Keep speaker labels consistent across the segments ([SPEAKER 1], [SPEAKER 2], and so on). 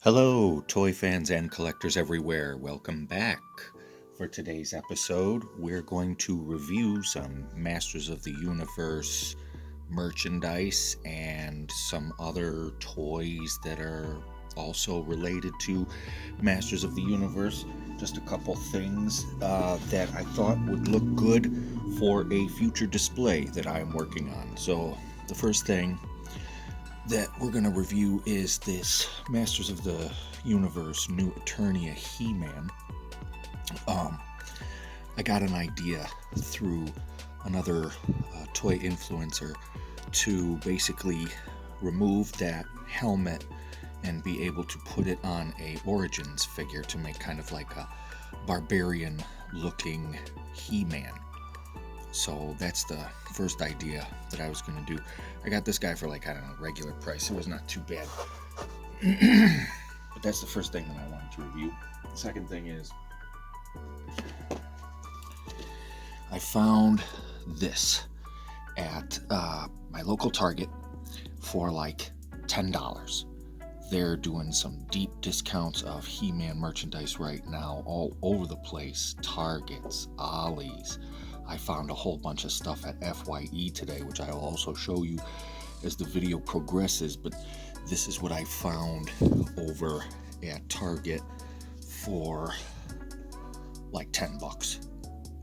[SPEAKER 1] Hello, toy fans and collectors everywhere. Welcome back. For today's episode, we're going to review some Masters of the Universe merchandise and some other toys that are also related to Masters of the Universe. Just a couple things that I thought would look good for a future display that I'm working on. So, the first thing that we're going to review is this Masters of the Universe New Eternia He-Man. I got an idea through another toy influencer to basically remove that helmet and be able to put it on a Origins figure to make kind of like a barbarian looking He-Man. So that's the first idea that I was going to do. I got this guy for regular price. It was not too bad. But that's the first thing that I wanted to review. The second thing is I found this at my local Target for like $10. They're doing some deep discounts of He-Man merchandise right now all over the place. Targets, Ollie's. I found a whole bunch of stuff at FYE today, which I'll also show you as the video progresses, but this is what I found over at Target for like $10,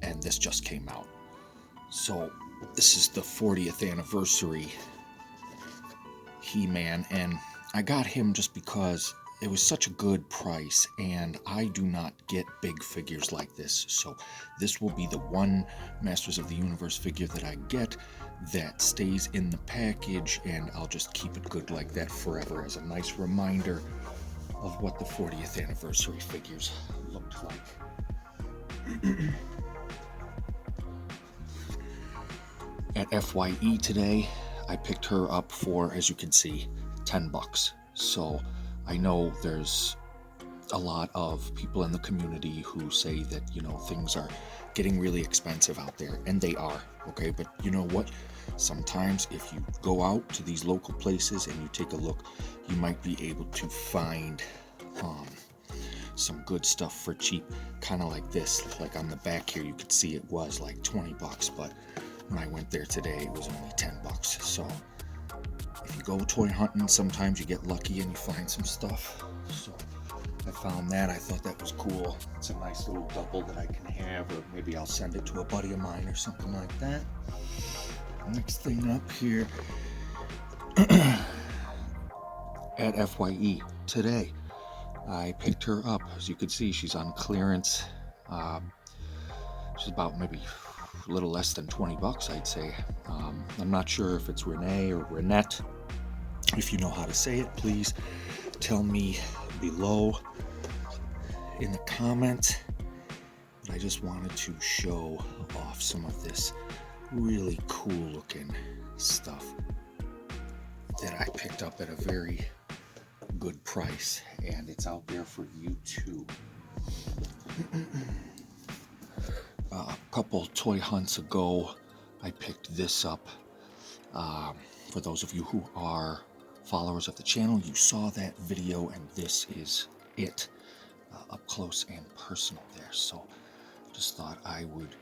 [SPEAKER 1] and this just came out. So this is the 40th anniversary He-Man, and I got him just because it was such a good price, and I do not get big figures like this, so this will be the one Masters of the Universe figure that I get that stays in the package, and I'll just keep it good like that forever as a nice reminder of what the 40th anniversary figures looked like. At FYE today, I picked her up for, as you can see, $10. So I know there's a lot of people in the community who say that, things are getting really expensive out there, and they are, okay? But you know what? Sometimes if you go out to these local places and you take a look, you might be able to find some good stuff for cheap, kind of like this. Like on the back here, you could see it was like $20, but when I went there today, it was only $10. So if you go toy hunting, sometimes you get lucky and you find some stuff. So I found that. I thought that was cool. It's a nice little double that I can have, or maybe I'll send it to a buddy of mine or something like that. Next thing up here at FYE today, I picked her up. As you can see, she's on clearance. She's about maybe a little less than $20, I'd say. I'm not sure if it's Renee or Renette. If you know how to say it, please tell me below in the comments. But I just wanted to show off some of this really cool looking stuff that I picked up at a very good price, and it's out there for you too. A couple toy hunts ago, I picked this up. For those of you who are followers of the channel, you saw that video, and this is it, up close and personal there. So just thought I would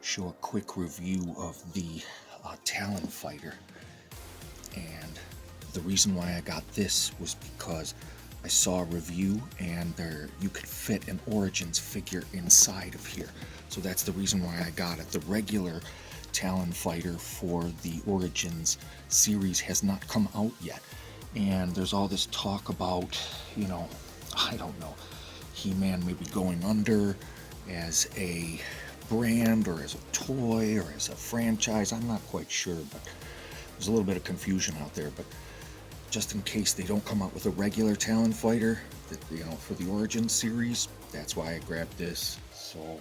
[SPEAKER 1] show a quick review of the Talon Fighter. And the reason why I got this was because I saw a review, and you could fit an Origins figure inside of here. So that's the reason why I got it. The regular Talon Fighter for the Origins series has not come out yet. And there's all this talk about, I don't know, He-Man maybe going under as a brand or as a toy or as a franchise. I'm not quite sure, but there's a little bit of confusion out there. But just in case they don't come out with a regular Talon Fighter, for the Origins series, that's why I grabbed this. So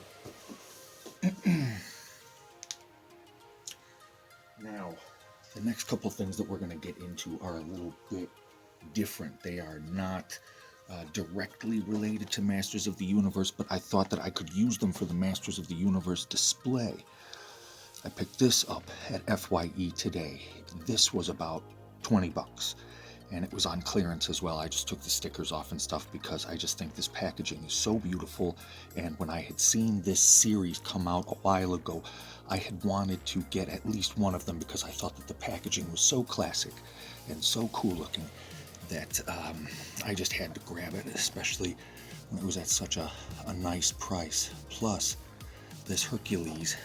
[SPEAKER 1] now, the next couple things that we're going to get into are a little bit different. They are not directly related to Masters of the Universe, but I thought that I could use them for the Masters of the Universe display. I picked this up at FYE today. This was about $20, and it was on clearance as well. I just took the stickers off and stuff because I just think this packaging is so beautiful. And when I had seen this series come out a while ago, I had wanted to get at least one of them because I thought that the packaging was so classic and so cool looking that I just had to grab it, especially when it was at such a nice price. Plus, this Hercules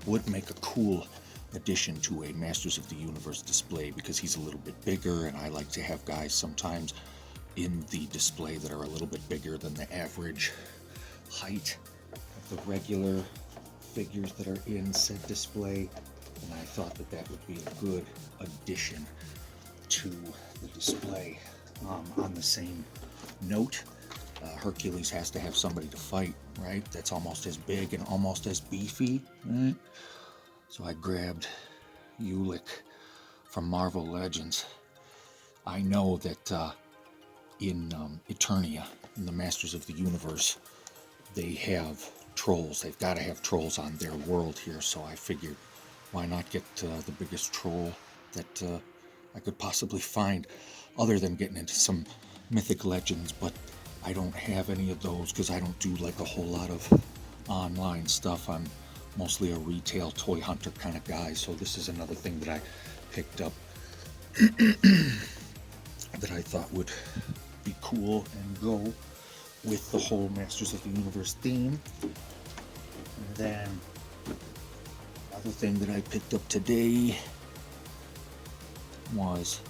[SPEAKER 1] would make a cool addition to a Masters of the Universe display because he's a little bit bigger, and I like to have guys sometimes in the display that are a little bit bigger than the average height of the regular figures that are in said display, and I thought that that would be a good addition to the display. On the same note, Hercules has to have somebody to fight, right? That's almost as big and almost as beefy, right? So I grabbed Ulick from Marvel Legends. I know that in Eternia, in the Masters of the Universe, they have trolls. They've got to have trolls on their world here, so I figured, why not get the biggest troll that I could possibly find, other than getting into some mythic legends, but I don't have any of those because I don't do like a whole lot of online stuff. I'm mostly a retail toy hunter kind of guy, so this is another thing that I picked up that I thought would be cool and go with the whole Masters of the Universe theme. And then another thing that I picked up today was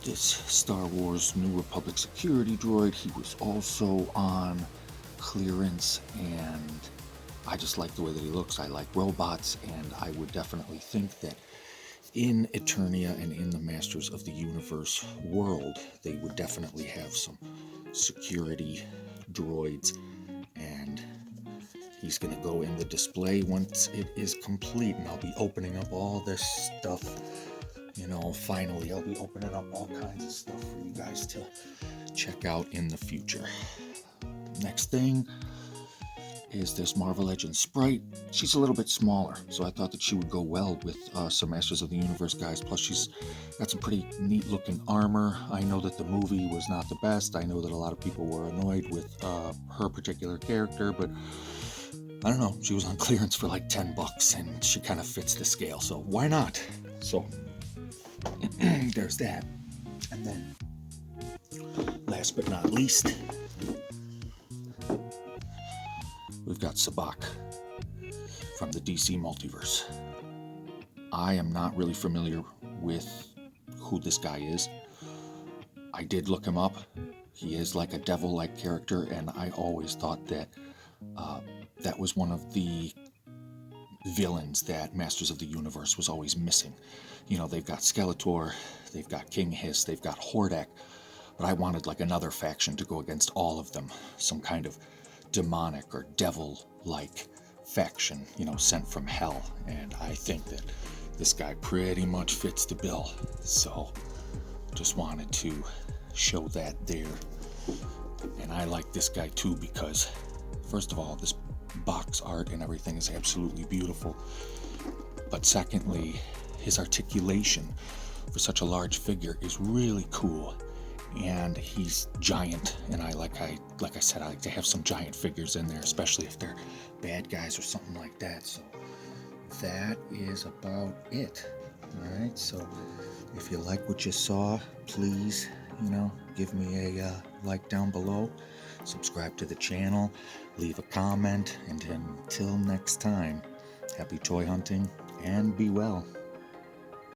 [SPEAKER 1] this Star Wars New Republic security droid. He was also on clearance, and I just like the way that he looks. I like robots, and I would definitely think that in Eternia and in the Masters of the Universe world, they would definitely have some security droids, and he's going to go in the display once it is complete, and I'll be opening up all this stuff. Finally, I'll be opening up all kinds of stuff for you guys to check out in the future. Next thing is this Marvel Legends Sprite. She's a little bit smaller, so I thought that she would go well with some Masters of the Universe guys. Plus, she's got some pretty neat looking armor. I know that the movie was not the best. I know that a lot of people were annoyed with her particular character, but I don't know. She was on clearance for like $10, and she kind of fits the scale, so why not? So there's that. And then, last but not least, we've got Sabak from the DC Multiverse. I am not really familiar with who this guy is. I did look him up. He is like a devil-like character, and I always thought that that was one of the villains that Masters of the Universe was always missing. They've got Skeletor, they've got King Hiss, they've got Hordak, but I wanted like another faction to go against all of them, some kind of demonic or devil-like faction, sent from hell, and I think that this guy pretty much fits the bill. So just wanted to show that there. And I like this guy too because, first of all, this box art and everything is absolutely beautiful, but secondly, his articulation for such a large figure is really cool. And he's giant, and like I said, I like to have some giant figures in there, especially if they're bad guys or something like that. So that is about it. All right, so if you like what you saw, please, give me a like down below, subscribe to the channel, leave a comment, and until next time, happy toy hunting and be well.